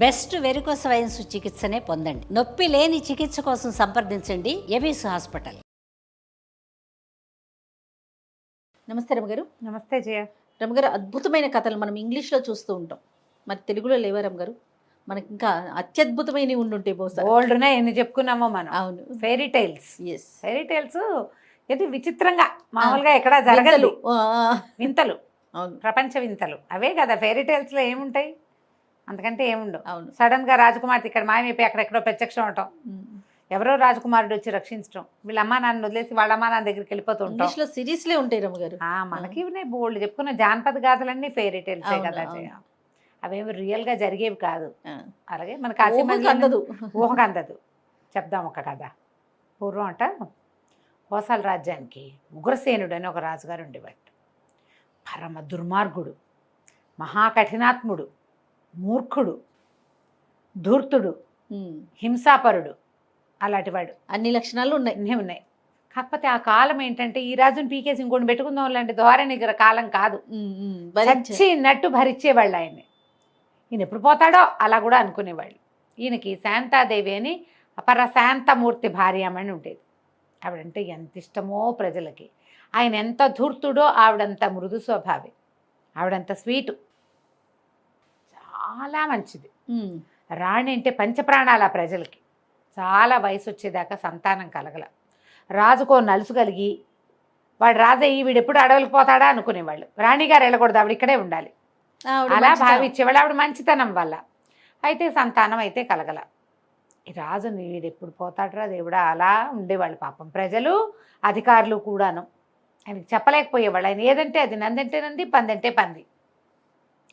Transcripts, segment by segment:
Best varicose veins చికిత్సనే పొందండి. నొప్పి లేని చికిత్స కోసం సంప్రదించండి ఎబిస్ హాస్పిటల్. నమస్తే రమగారు. నమస్తే జయ. రమగారు, అద్భుతమైన కథలు మనం ఇంగ్లీష్లో చూస్తూ ఉంటాం, మరి తెలుగులో లేవా రమగారు? మనకి ఇంకా అత్యద్భుతమైనవి ఉండుంటాయి బహుశా. ఓల్డ్నే ఎన్ని చెప్పుకున్నామో మనం. అవును, fairy tales. Yes, fairy tales ఇది విచిత్రంగా మామూలుగా ఎక్కడ జరగదు. వింతలు, అవును, ప్రపంచ వింతలు అవే కదా ఫెయిరీ టైల్స్లో ఏముంటాయి, అంతకంటే ఏముండవు. అవును. సడన్ గా రాజకుమార్తె ఇక్కడ మాయమైపోయి అక్కడెక్కడో ప్రత్యక్షం అవటం, ఎవరో రాజకుమారుడు వచ్చి రక్షించడం, వీళ్ళ అమ్మా నాన్న వదిలేసి వాళ్ళ అమ్మా నాన్న దగ్గరికి వెళ్ళిపోతూ ఉంటాం. ఇంగ్లీష్లో సిరీస్లే ఉంటాయి రమగారు. మనకి ఉన్నాయి బోల్డ్. చెప్పుకున్న జానపద గాథలన్నీ ఫెయిరీ టైల్సే కదా జయ. అవేమి రియల్ గా జరిగేవి కాదు. అలాగే మనకి అందదు, ఊహకు అందదు. చెప్దాం ఒక కథ. పూర్వం అంట కోసల రాజ్యానికి ఉగ్రసేనుడు అని ఒక రాజుగారు ఉండేవాడు. పరమ దుర్మార్గుడు, మహాకఠినాత్ముడు, మూర్ఖుడు, ధూర్తుడు, హింసాపరుడు. అలాంటి వాడు. అన్ని లక్షణాలు ఉన్నాయి. కాకపోతే ఆ కాలం ఏంటంటే ఈ రాజుని పీకేసి ఇంకోటి పెట్టుకుందాం లాంటి ధోరణి కాలం కాదు. చచ్చినట్టు భరించేవాళ్ళు ఆయన్ని. ఈయన ఎప్పుడు పోతాడో అలా కూడా అనుకునేవాళ్ళు. ఈయనకి శాంతాదేవి అని పరశాంతమూర్తి భార్యమని ఉండేది. ఆవిడంటే ఎంత ఇష్టమో ప్రజలకి. ఆయన ఎంత ధూర్తుడో ఆవిడంత మృదు స్వభావి, ఆవిడంత స్వీటు, చాలా మంచిది. రాణి అంటే పంచప్రాణాల ప్రజలకి. చాలా వయసు వచ్చేదాకా సంతానం కలగల. రాజుకో నలుసు కలిగి వాడు రాజయ్యి వీడు ఎప్పుడు అడవులకు పోతాడా అనుకునేవాళ్ళు. రాణిగారు వెళ్ళకూడదు, ఆవిడ ఇక్కడే ఉండాలి అలా భావించేవాళ్ళు. ఆవిడ మంచితనం వల్ల. అయితే సంతానం అయితే కలగల. ఈ రాజుని వీడు ఎప్పుడు పోతాడరా దేవుడా అలా ఉండేవాళ్ళు. పాపం ప్రజలు, అధికారులు కూడాను ఆయనకి చెప్పలేకపోయేవాళ్ళు. ఆయన ఏదంటే అది, నందంటే నంది, పందంటే పంది,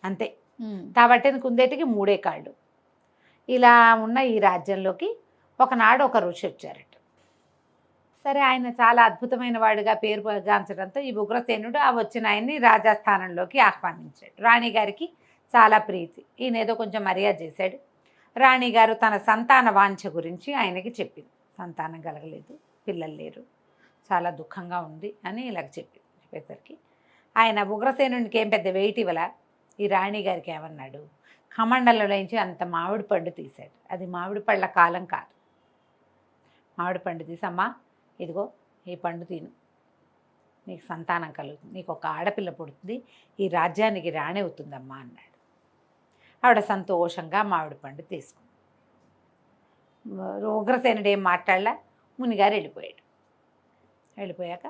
అంతే. కాబట్టి కుందేటికి మూడే కాళ్ళు. ఇలా ఉన్న ఈ రాజ్యంలోకి ఒకనాడు ఒక ఋషి వచ్చారట. సరే, ఆయన చాలా అద్భుతమైన వాడిగా పేరు గాంచడంతో ఈ ఉగ్రసేనుడు ఆ వచ్చిన ఆయన్ని రాజస్థానంలోకి ఆహ్వానించాడు. రాణిగారికి చాలా ప్రీతి. ఈయన ఏదో కొంచెం మర్యాద చేశాడు. రాణిగారు తన సంతాన వాంఛ గురించి ఆయనకి చెప్పింది. సంతానం కలగలేదు, పిల్లలు లేరు, చాలా దుఃఖంగా ఉంది అని ఇలాగ చెప్పింది. చెప్పేసరికి ఆయన ఉగ్రసేనుడికి ఏం పెద్ద వెయిట్ ఇవ్వాల. ఈ రాణిగారికి ఏమన్నాడు, కమండలంలోంచి అంత మామిడి పండు తీశాడు. అది మామిడి పళ్ళ కాలం కాదు. మామిడి పండు తీసి, అమ్మా ఇదిగో ఈ పండు తిను, నీకు సంతానం కలుగుతుంది, నీకు ఒక ఆడపిల్ల పుడుతుంది, ఈ రాజ్యానికి రాణి అవుతుందమ్మా అన్నాడు. ఆవిడ సంతోషంగా మామిడి పండు తీసుకుంది. ఉగ్రసేనుడు ఏం మాట్లాడలా. మునిగారు వెళ్ళిపోయాడు. వెళ్ళిపోయాక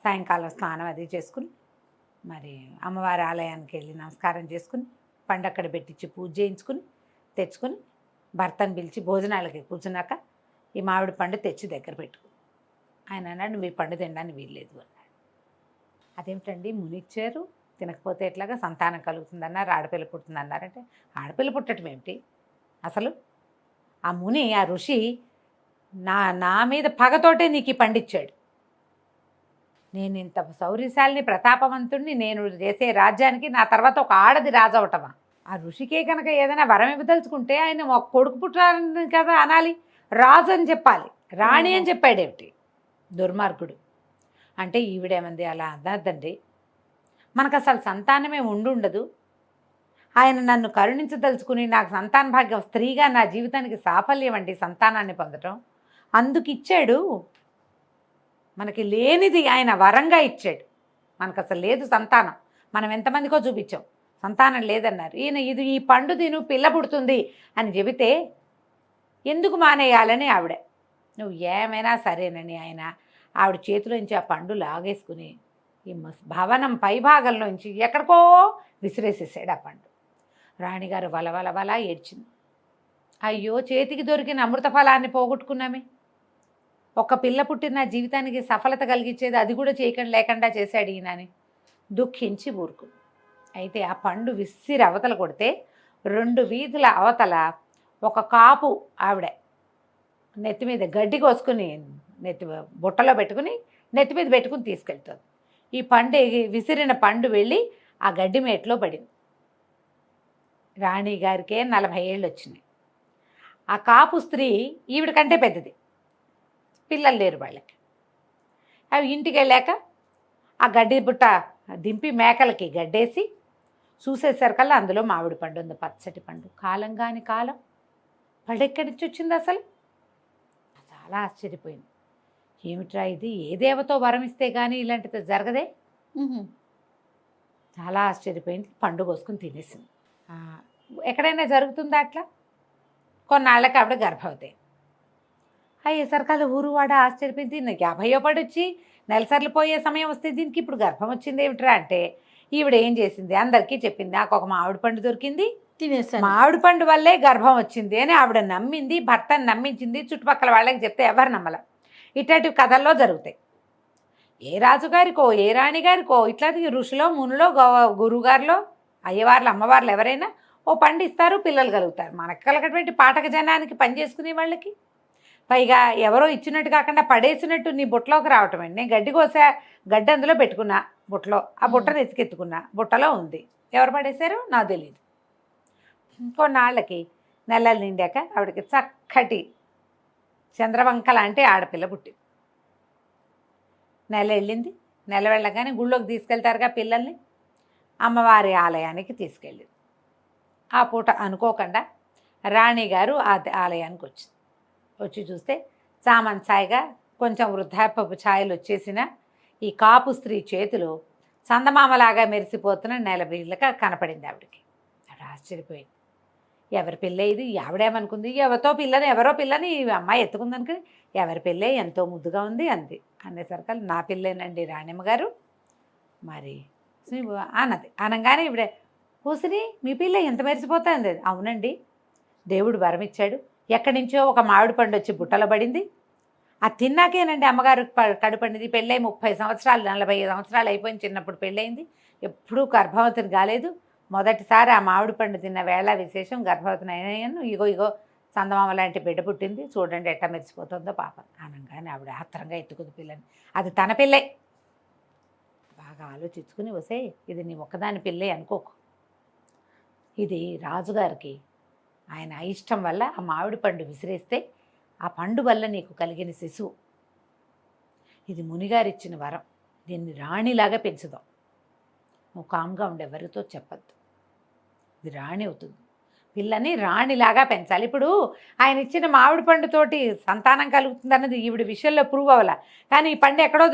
సాయంకాలం స్నానం అది చేసుకుని మరి అమ్మవారి ఆలయానికి వెళ్ళి నమస్కారం చేసుకుని పండు అక్కడ పెట్టించి పూజ చేయించుకుని తెచ్చుకుని భర్తను పిలిచి భోజనాలకి కూర్చున్నాక ఈ మామిడి పండు తెచ్చి దగ్గర పెట్టుకుని ఆయన అన్నాడు, నువ్వు ఈ పండు తినడానికి వీల్లేదు అన్నాడు. అదేమిటండి, మునిచ్చారు, తినకపోతే ఎట్లాగా సంతానం కలుగుతుందన్నారు, ఆడపిల్ల పుడుతుందన్నారంటే ఆడపిల్ల పుట్టడం ఏమిటి అసలు? ఆ ముని, ఆ ఋషి నా మీద పగతోటే నీకు ఈ పండిచ్చాడు. నేను ఇంత శౌర్యశాలిని, ప్రతాపవంతుడిని, నేను చేసే రాజ్యానికి నా తర్వాత ఒక ఆడది రాజవటమా? ఆ ఋషికే కనుక ఏదైనా వరం ఇవ్వదలుచుకుంటే ఆయన ఒక కొడుకు పుట్టాలని కదా అనాలి, రాజు అని చెప్పాలి, రాణి అని చెప్పాడేమిటి దుర్మార్గుడు. అంటే ఈవిడేమంది, అలా అనద్దండి, మనకు అసలు సంతానమే ఉండదు. ఆయన నన్ను కరుణించదలుచుకుని నాకు సంతాన భాగ్యం, స్త్రీగా నా జీవితానికి సాఫల్యం అండి సంతానాన్ని పొందటం, అందుకు ఇచ్చాడు. మనకి లేనిది ఆయన వరంగా ఇచ్చాడు. మనకు అసలు లేదు సంతానం, మనం ఎంతమందికో చూపించాం, సంతానం లేదన్నారు. ఈయన ఈ పండు తిను, పిల్ల పుడుతుంది అని చెబితే ఎందుకు మానేయాలని ఆవిడ, నువ్వు ఏమైనా సరేనని ఆయన ఆవిడ చేతిలోంచి ఆ పండు లాగేసుకుని ఈ భవనం పైభాగంలోంచి ఎక్కడికో విసిరేసేసాడు ఆ పండు. రాణిగారు వలవల ఏడ్చింది. అయ్యో, చేతికి దొరికిన అమృత ఫలాన్ని పోగొట్టుకున్నామే, ఒక పిల్ల పుట్టిన నా జీవితానికి సఫలత కలిగించేది అది కూడా లేకుండా చేశాడు ఈయన అని దుఃఖించి ఊరుకుంది. అయితే ఆ పండు విసిరి అవతల కొడితే 2 వీధుల అవతల ఒక కాపు ఆవిడ నెత్తి మీద గడ్డి కోసుకుని బుట్టలో పెట్టుకుని నెత్తి మీద పెట్టుకుని తీసుకెళ్తుంది. ఈ పండు, విసిరిన పండు వెళ్ళి ఆ గడ్డి మేట్లో పడింది. రాణిగారికే 40 ఏళ్ళు వచ్చినాయి. ఆ కాపు స్త్రీ ఈవిడ కంటే పెద్దది, పిల్లలు లేరు వాళ్ళకి. అవి ఇంటికి వెళ్ళాక ఆ గడ్డి బుట్ట దింపి మేకలకి గడ్డేసి చూసేసరికల్లా అందులో మామిడి పండు ఉంది, పచ్చటి పండు. కాలం కాని కాలం పడెక్కడి నుంచి వచ్చింది అసలు? చాలా ఆశ్చర్యపోయింది. ఏమిట్రా ఇది, ఏ దేవతో వరం ఇస్తే కానీ ఇలాంటిది జరగదే. ఉహుం. చాలా ఆశ్చర్యపోయింది. పండు కోసుకుని తినేసింది. ఎక్కడైనా జరుగుతుందా అట్లా? కొన్నాళ్ళకి ఆవిడ గర్భవతి అయ్యేసరికల్లా ఊరు వాడ ఆశ్చర్యపోయింది. నాకు 50 పడొచ్చి నెలసర్లు పోయే సమయం వస్తే దీనికి ఇప్పుడు గర్భం వచ్చింది ఏమిట్రా అంటే, ఈవిడ ఏం చేసింది అందరికీ చెప్పింది. నాకు ఒక మామిడి పండు దొరికింది, తినేసాను. మామిడి పండు వల్లే గర్భం వచ్చింది అని ఆవిడ నమ్మింది, భర్తను నమ్మించింది. చుట్టుపక్కల వాళ్ళకి చెప్తే ఎవరు నమ్మల. ఇట్లాంటి కథల్లో జరుగుతాయి. ఏ రాజుగారికో ఏ రాణిగారికో ఇట్లాంటి ఋషిలో మునులో గురువుగారిలో అయ్యవార్లు అమ్మవార్లు ఎవరైనా ఓ పండు ఇస్తారు, పిల్లలు కలుగుతారు. మనకు కలగటువంటి పాఠక జనానికి పని చేసుకునే వాళ్ళకి పైగా ఎవరో ఇచ్చినట్టు కాకుండా పడేసినట్టు నీ బుట్టలోకి రావటం అండి. నేను గడ్డి కోసా, గడ్డి అందులో పెట్టుకున్నా బుట్టలో, ఆ బుట్టను ఎత్తుకెత్తుకున్నా, బుట్టలో ఉంది. ఎవరు పడేశారో నాకు తెలియదు. కొన్నాళ్ళకి నెలలు నిండాక ఆవిడకి చక్కటి చంద్రవంక లాంటి ఆడపిల్ల పుట్టింది. నెల వెళ్ళింది. నెల వెళ్ళగానే గుళ్ళోకి తీసుకెళ్తారుగా పిల్లల్ని, అమ్మవారి ఆలయానికి తీసుకెళ్ళింది. ఆ పూట అనుకోకుండా రాణిగారు ఆ ఆలయానికి వచ్చింది. వచ్చి చూస్తే సామంచాయిగా కొంచెం వృద్ధాప్యపు ఛాయలు వచ్చేసిన ఈ కాపు స్త్రీ చేతిలో చందమామలాగా మెరిసిపోతున్న నెలబిళ్ళక కనపడింది ఆవిడకి. ఆవిడ ఆశ్చర్యపోయింది. ఎవరి పిల్ల ఇది? ఆవిడేమనుకుంది, ఎవరో పిల్లని ఈ అమ్మాయి ఎత్తుకుందనుకుని, ఎవరి పిల్లే ఎంతో ముద్దుగా ఉంది అంది. అనేసరికి నా పిల్లేనండి రాణిమ్మ గారు మరి అన్నది. అనగానే ఇవిడే, కూసిని మీ పిల్ల ఎంత మెరిసిపోతుంది? అవునండి, దేవుడు వరమిచ్చాడు. ఎక్కడి నుంచో ఒక మామిడి పండు వచ్చి బుట్టలో పడింది, అది తిన్నాకేనండి అమ్మగారు కడుపండిది. పెళ్ళై 30 సంవత్సరాలు 45 సంవత్సరాలు అయిపోయింది. చిన్నప్పుడు పెళ్ళయింది, ఎప్పుడూ గర్భవతిని కాలేదు. మొదటిసారి ఆ మామిడి పండు తిన్న వేళ విశేషం, గర్భవతిని అయినాను. ఇగో చందమామ లాంటి బిడ్డ పుట్టింది, చూడండి ఎట్లా మెరిసిపోతుందో పాపం. అనగానే ఆవిడ ఆత్రంగా ఎత్తుకుంది పిల్లని. అది తన పిల్లే. బాగా ఆలోచించుకుని, వసే ఇది నీ ఒక్కదాని పిల్లే అనుకోకు, ఇది రాజుగారికి ఆయన అయిష్టం వల్ల ఆ మామిడి పండు విసిరేస్తే ఆ పండు వల్ల నీకు కలిగిన శిశువు, ఇది మునిగారిచ్చిన వరం, దీన్ని రాణిలాగా పెంచుదాం. నువ్వు కామ్గా ఉండే, ఎవరితో చెప్పద్దు, ఇది రాణి అవుతుంది. పిల్లని రాణిలాగా పెంచాలి. ఇప్పుడు ఆయన ఇచ్చిన మామిడి పండుతోటి సంతానం కలుగుతుంది అన్నది ఈవిడ విషయంలో ప్రూవ్ అవ్వాల. కానీ ఈ పండు ఎక్కడో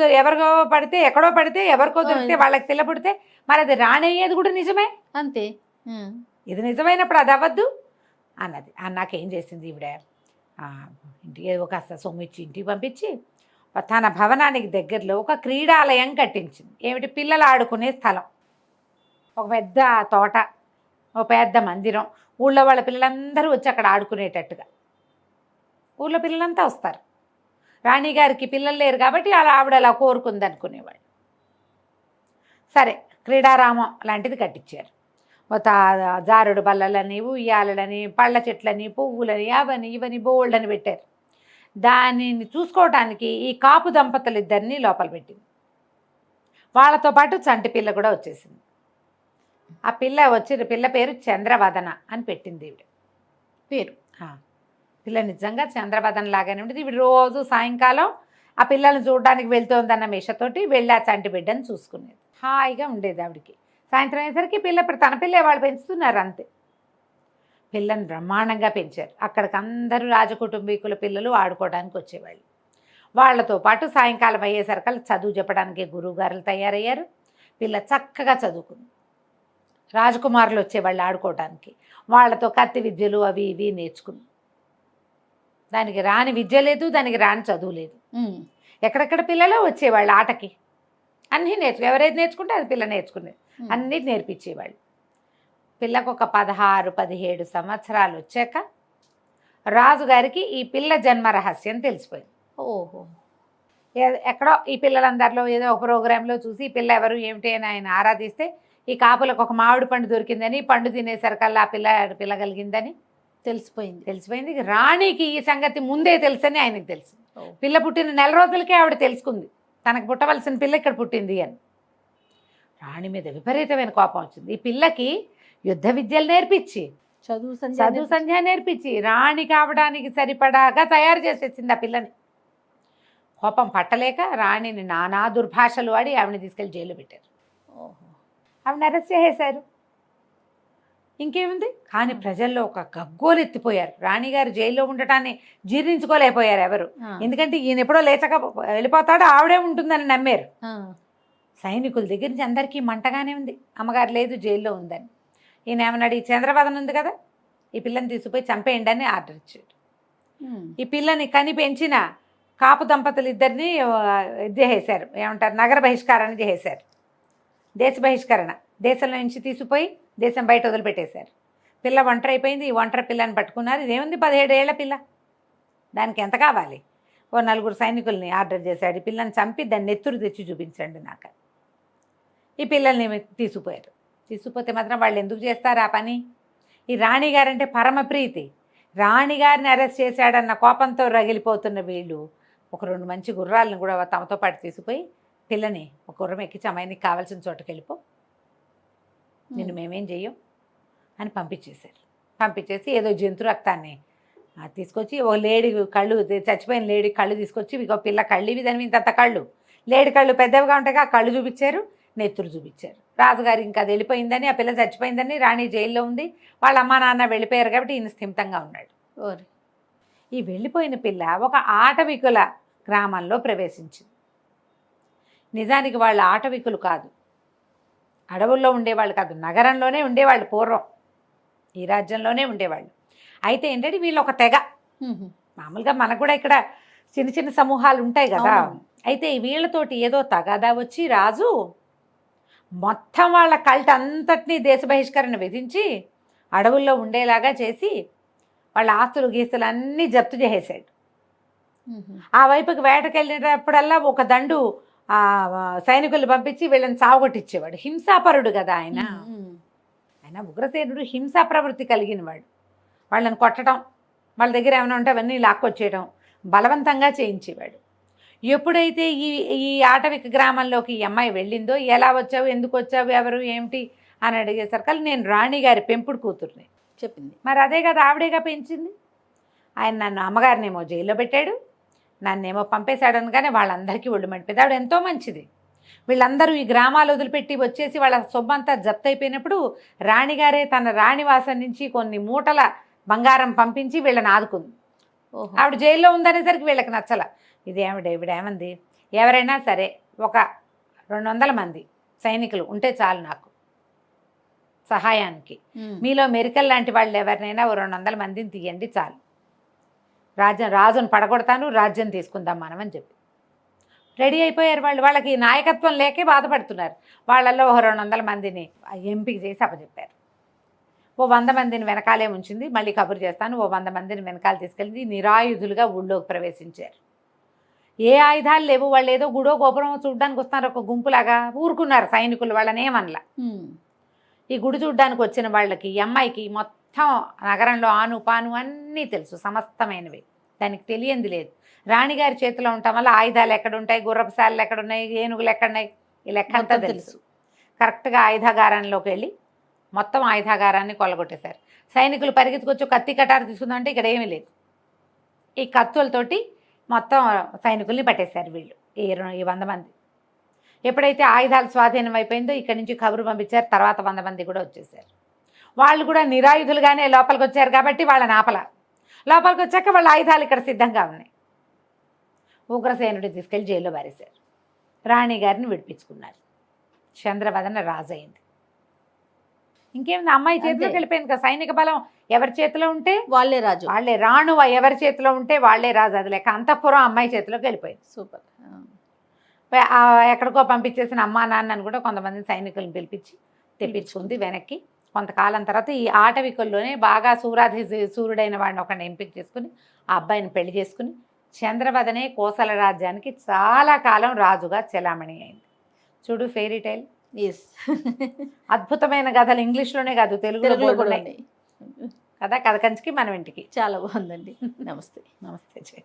పడితే ఎవరికో దొరికితే వాళ్ళకి పిల్ల పుడితే మరి అది రాణి అయ్యేది కూడా నిజమే. అంతే. ఇది నిజమైనప్పుడు అది అవ్వద్దు అన్నది. అన్నాకేం చేసింది ఈవిడ, ఇంటికి ఒక సొమ్ము ఇచ్చి ఇంటికి పంపించి తన భవనానికి దగ్గరలో ఒక క్రీడాలయం కట్టించింది. ఏమిటి, పిల్లలు ఆడుకునే స్థలం, ఒక పెద్ద తోట, ఒక పెద్ద మందిరం. ఊళ్ళో వాళ్ళ పిల్లలందరూ వచ్చి అక్కడ ఆడుకునేటట్టుగా. ఊళ్ళో పిల్లలంతా వస్తారు. రాణిగారికి పిల్లలు లేరు కాబట్టి అలా ఆవిడ అలా కోరుకుంది అనుకునేవాళ్ళు. సరే, క్రీడారామం లాంటిది కట్టించారు. జారుడు బల్లలని, ఉయ్యాలని, పళ్ళ చెట్లని, పువ్వులని, అవని ఇవని బోల్డని పెట్టారు. దానిని చూసుకోవటానికి ఈ కాపు దంపతులు ఇద్దరిని లోపల పెట్టింది. వాళ్ళతో పాటు చంటి పిల్ల కూడా వచ్చేసింది. ఆ పిల్ల పేరు చంద్రవదన అని పెట్టింది ఈవిడ పేరు. పిల్ల నిజంగా చంద్రవదన లాగానే ఉండేది. ఈవిడ రోజు సాయంకాలం ఆ పిల్లల్ని చూడడానికి వెళ్తోందన్న మిషతోటి వెళ్ళి ఆ చంటి బిడ్డను చూసుకునేది. హాయిగా ఉండేది ఆవిడికి. సాయంత్రం అయ్యేసరికి తన పిల్లే వాళ్ళు పెంచుతున్నారు అంతే. పిల్లని బ్రహ్మాండంగా పెంచారు. అక్కడికి అందరూ రాజకుటుంబీకుల పిల్లలు ఆడుకోవడానికి వచ్చేవాళ్ళు. వాళ్ళతో పాటు సాయంకాలం అయ్యేసరికి చదువు చెప్పడానికి గురువుగారులు తయారయ్యారు. పిల్ల చక్కగా చదువుకుంది. రాజకుమారులు వచ్చేవాళ్ళు ఆడుకోవడానికి. వాళ్ళతో కత్తి విద్యలు అవి ఇవి నేర్చుకుంది. దానికి రాని విద్య లేదు, దానికి రాని చదువు లేదు. ఎక్కడెక్కడ పిల్లలు వచ్చేవాళ్ళు ఆటకి, అన్నీ ఎవరైతే నేర్చుకుంటే అది పిల్ల నేర్చుకునేది. అన్నీ నేర్పించేవాళ్ళు. పిల్లకు ఒక 16-17 సంవత్సరాలు వచ్చాక రాజుగారికి ఈ పిల్ల జన్మ రహస్యం తెలిసిపోయింది. ఓహో. ఎక్కడో ఈ పిల్లలందరిలో ఏదో ఒక ప్రోగ్రాంలో చూసి ఈ పిల్ల ఎవరు ఏమిటి అని ఆయన ఆరాధిస్తే ఈ కాపులకు ఒక మామిడి పండు దొరికిందని, పండు తినేసరికల్లా ఆ పిల్ల కలిగిందని తెలిసిపోయింది. రాణికి ఈ సంగతి ముందే తెలుసని ఆయనకు తెలుసు. పిల్ల పుట్టిన నెల రోజులకే ఆవిడ తెలుసుకుంది తనకు పుట్టవలసిన పిల్ల ఇక్కడ పుట్టింది అని. రాణి మీద విపరీతమైన కోపం వచ్చింది. ఈ పిల్లకి యుద్ధ విద్యలు నేర్పించి, చదువు సంధ్య నేర్పించి రాణి కావడానికి సరిపడాగా తయారు చేసేసింది ఆ పిల్లని. కోపం పట్టలేక రాణిని నానా దుర్భాషలు ఆడి ఆవిడని తీసుకెళ్లి జైలు పెట్టారు. ఆవిడని అరెస్ట్ చేసేశారు. ఇంకేముంది. కానీ ప్రజల్లో ఒక గగ్గోలు ఎత్తిపోయారు. రాణిగారు జైల్లో ఉండటాన్ని జీర్ణించుకోలేకపోయారు ఎవరు. ఎందుకంటే ఈయన ఎప్పుడో లేచక వెళ్ళిపోతాడో ఆవిడే ఉంటుందని నమ్మారు. సైనికుల దగ్గర నుంచి అందరికీ మంటగానే ఉంది, అమ్మగారు లేదు జైల్లో ఉందని. ఈయన ఏమన్నాడు, ఈ చంద్రవదన ఉంది కదా, ఈ పిల్లని తీసుకుపోయి చంపేయండి అని ఆర్డర్ ఇచ్చాడు. ఈ పిల్లని కని పెంచిన కాపు దంపతులు ఇద్దరిని ఇది చేసేశారు, ఏమంటారు, నగర బహిష్కారాన్ని చేసేశారు. దేశ బహిష్కరణ, దేశంలో నుంచి తీసుకుపోయి దేశం బయట వదిలిపెట్టేశారు. పిల్ల ఒంటరి అయిపోయింది. ఈ ఒంటరి పిల్లని పట్టుకున్నారు. ఇదేముంది, 17 ఏళ్ల పిల్ల, దానికి ఎంత కావాలి. ఓ 4 సైనికుల్ని ఆర్డర్ చేశాడు, ఈ పిల్లని చంపి దాన్ని నెత్తురు తెచ్చి చూపించండి నాకు. ఈ పిల్లల్ని తీసుకుపోయారు. తీసుకుపోతే మాత్రం వాళ్ళు ఎందుకు చేస్తారు ఆ పని. ఈ రాణిగారంటే పరమ ప్రీతి. రాణిగారిని అరెస్ట్ చేశాడన్న కోపంతో రగిలిపోతున్న వీళ్ళు ఒక 2 మంచి గుర్రాలను కూడా తమతో పాటు తీసుకుపోయి పిల్లని ఒక గుర్రం ఎక్కించి అమ్మాయి నీకు కావాల్సిన చోటుకి వెళ్ళిపో, నిన్ను మేమేం చెయ్యం అని పంపించేశారు. పంపించేసి ఏదో జంతు రక్తాన్ని తీసుకొచ్చి ఓ లేడీ కళ్ళు, చచ్చిపోయిన లేడీ కళ్ళు తీసుకొచ్చి ఇక పిల్ల కళ్ళు ఇవి దాని ఇంత కళ్ళు, లేడీ కళ్ళు పెద్దవిగా ఉంటాయి, ఆ కళ్ళు చూపించారు, నెత్తురు చూపించారు. రాజుగారు ఇంకా అది వెళ్ళిపోయిందని, ఆ పిల్ల చచ్చిపోయిందని, రాణి జైల్లో ఉంది, వాళ్ళ అమ్మా నాన్న వెళ్ళిపోయారు కాబట్టి ఈయన స్థిమితంగా ఉన్నాడు. ఈ వెళ్ళిపోయిన పిల్ల ఒక ఆటవికుల గ్రామంలో ప్రవేశించింది. నిజానికి వాళ్ళు ఆటవికులు కాదు, అడవుల్లో ఉండేవాళ్ళు కాదు, నగరంలోనే ఉండేవాళ్ళు. పూర్వం ఈ రాజ్యంలోనే ఉండేవాళ్ళు. అయితే ఏంటంటే వీళ్ళు ఒక తెగ. మామూలుగా మనకు కూడా ఇక్కడ చిన్న చిన్న సమూహాలు ఉంటాయి కదా. అయితే వీళ్ళతోటి ఏదో తగాదా వచ్చి రాజు మొత్తం వాళ్ళ కల్ట్ అంతటినీ దేశ బహిష్కరణ విధించి అడవుల్లో ఉండేలాగా చేసి వాళ్ళ ఆస్తులు గీస్తులు అన్నీ జప్తు చేసేసాడు. ఆ వైపుకి వేటకెళ్ళినప్పుడల్లా ఒక దండు సైనికులు పంపించి వీళ్ళని సావగొట్టించేవాడు. హింసాపరుడు కదా ఆయన. ఆయన ఉగ్రసేనుడు హింసా ప్రవృత్తి కలిగిన వాడు. వాళ్ళని కొట్టడం, వాళ్ళ దగ్గర ఏమైనా ఉంటే అవన్నీ లాక్కొచ్చేయడం, బలవంతంగా చేయించేవాడు. ఎప్పుడైతే ఈ ఆటవిక గ్రామంలోకి ఈ అమ్మాయి వెళ్ళిందో, ఎలా వచ్చావు, ఎందుకు వచ్చావు, ఎవరు ఏమిటి అని అడిగేసరికి నేను రాణిగారి పెంపుడు కూతుర్ని చెప్పింది. మరి అదే కదా, ఆవిడేగా పెంచింది. ఆయన నన్ను అమ్మగారినేమో జైల్లో పెట్టాడు, నన్నేమో పంపేశాడు అనగానే వాళ్ళందరికీ ఒళ్ళు మండిపోయింది. ఆవిడ ఎంతో మంచిది. వీళ్ళందరూ ఈ గ్రామాలు వదిలిపెట్టి వచ్చేసి వాళ్ళ సొమ్మంతా జప్తు అయిపోయినప్పుడు రాణిగారే తన రాణివాసం నుంచి కొన్ని మూటల బంగారం పంపించి వీళ్ళని ఆదుకుంది. ఆవిడ జైల్లో ఉందనేసరికి వీళ్ళకి నచ్చల. ఇవిడేమంది, ఎవరైనా సరే ఒక 200 మంది సైనికులు ఉంటే చాలు నాకు సహాయానికి, మీలో మెరికల్ లాంటి వాళ్ళు ఎవరినైనా 200 మందిని తీయండి చాలు, రాజును పడగొడతాను, రాజ్యం తీసుకుందాం మనం అని చెప్పి రెడీ అయిపోయారు వాళ్ళు. వాళ్ళకి నాయకత్వం లేకే బాధపడుతున్నారు. వాళ్ళల్లో ఒక 200 మందిని ఎంపిక చేసి అప్పచెప్పారు. ఓ 100 మందిని వెనకాలే ఉంచింది, మళ్ళీ కబురు చేస్తాను, ఓ 100 మందిని వెనకాల తీసుకెళ్ళి నిరాయుధులుగా ఊళ్ళోకి ప్రవేశించారు. ఏ ఆయుధాలు లేవు, వాళ్ళు ఏదో గుడో గోపురం చూడడానికి వస్తున్నారు, ఒక గుంపులాగా ఊరుకున్నారు సైనికులు, వాళ్ళని ఏమనలా. ఈ గుడి చూడ్డానికి వచ్చిన వాళ్ళకి ఈ అమ్మాయికి మొత్తం నగరంలో ఆను పాను అన్నీ తెలుసు, సమస్తమైనవి, దానికి తెలియంది లేదు. రాణిగారి చేతిలో ఉండటం వల్ల ఆయుధాలు ఎక్కడుంటాయి, గుర్రపుశాలలు ఎక్కడున్నాయి, ఏనుగులు ఎక్కడున్నాయి, ఈ లెక్క అంతా తెలుసు. కరెక్ట్గా ఆయుధాగారంలోకి వెళ్ళి మొత్తం ఆయుధాగారాన్ని కొల్లగొట్టేశారు. సైనికులు పరిగెత్తుకొచ్చి కత్తి కటారు తీసుకుందామంటే ఇక్కడ ఏమీ లేదు. ఈ కత్తులతోటి మొత్తం సైనికుల్ని పట్టేశారు వీళ్ళు, ఈ 100 మంది. ఎప్పుడైతే ఆయుధాలు స్వాధీనం అయిపోయిందో ఇక్కడి నుంచి కబురు పంపించారు. తర్వాత 100 మంది కూడా వచ్చేసారు. వాళ్ళు కూడా నిరాయుధులుగానే లోపలికి వచ్చారు కాబట్టి వాళ్ళని ఆపల. లోపలికి వచ్చాక వాళ్ళ ఆయుధాలు ఇక్కడ సిద్ధంగా ఉన్నాయి. ఉగ్రసేనుడి తీసుకెళ్లి జైల్లో పారేశారు. రాణి గారిని విడిపించుకున్నారు. చంద్రవదన రాజు అయింది. ఇంకేముంది, అమ్మాయి చేతిలోకి వెళ్ళిపోయింది కదా. సైనిక బలం ఎవరి చేతిలో ఉంటే వాళ్ళే రాజు, వాళ్ళే రాణు, ఎవరి చేతిలో ఉంటే వాళ్ళే రాజు. అది లేక అంతఃపురం అమ్మాయి చేతిలోకి వెళ్ళిపోయింది. సూపర్. ఎక్కడికో పంపించేసిన అమ్మా నాన్నని కూడా కొంతమంది సైనికులను పిలిపించి తెప్పించుకుంది వెనక్కి. కొంతకాలం తర్వాత ఈ ఆటవికుల్లోనే బాగా సూర్యుడైన వాడిని ఒకరిని ఎంపిక చేసుకుని ఆ అబ్బాయిని పెళ్లి చేసుకుని చంద్రవదనే కోసల రాజ్యానికి చాలా కాలం రాజుగా చెలామణి అయింది. చూడు ఫెయిరీ టైల్. ఎస్, అద్భుతమైన కథలు ఇంగ్లీష్లోనే కాదు తెలుగులో కూడా కదా. కథ కంచికి మనం ఇంటికి. చాలా బాగుందండి. నమస్తే. నమస్తే.